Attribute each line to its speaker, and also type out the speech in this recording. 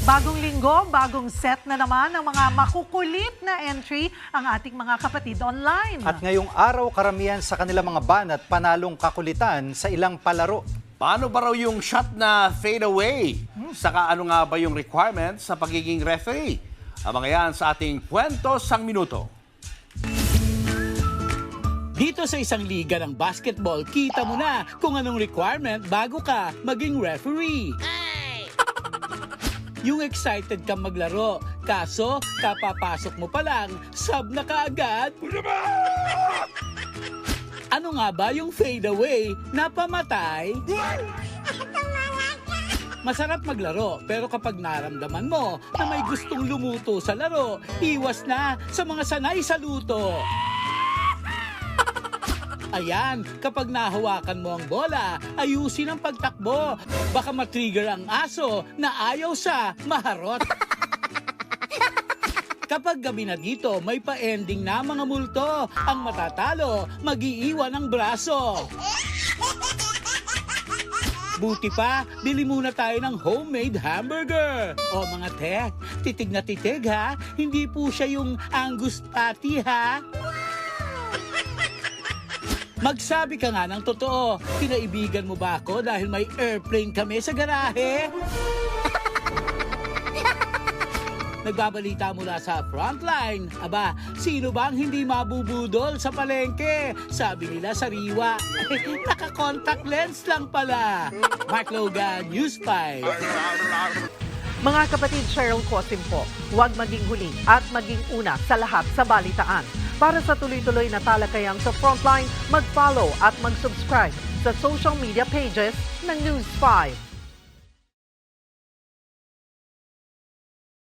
Speaker 1: Bagong linggo, bagong set na naman ng mga makukulit na entry ang ating mga kapatid online.
Speaker 2: At ngayong araw, karamihan sa kanilang mga banat panalong kakulitan sa ilang palaro.
Speaker 3: Paano ba raw yung shot na fade away? Saka ano nga ba yung requirements sa pagiging referee? Ang mga yan sa ating Kwento Sang Minuto.
Speaker 4: Dito sa isang liga ng basketball, kita mo na kung anong requirement bago ka maging referee. Yung excited kang maglaro, kaso kapapasok mo pa lang, sub na kaagad. Ano nga ba yung fade away na pamatay? Masarap maglaro, pero kapag naramdaman mo na may gustong lumuto sa laro, iwas na sa mga sanay sa luto. Ayan, kapag nahawakan mo ang bola, ayusin ang pagtakbo. Baka matrigger ang aso na ayaw sa maharot. Kapag gabi na dito, may pa-ending na mga multo. Ang matatalo, mag-iiwan ng braso. Buti pa, bili muna tayo ng homemade hamburger. O mga te, titig na titig ha. Hindi po siya yung Angus patty ha. Magsabi ka nga ng totoo, kinaibigan mo ba ako dahil may airplane kami sa garahe? Nagbabalita mula sa frontline. Aba, sino bang hindi mabubudol sa palengke? Sabi nila sariwa. Naka-contact lens lang pala. Mark Logan, News 5.
Speaker 1: Mga kapatid, Cheryl Cosim po, huwag maging huli at maging una sa lahat sa balitaan. Para sa tuloy-tuloy na talakayang sa Frontline, mag-follow at mag-subscribe sa social media pages ng News 5.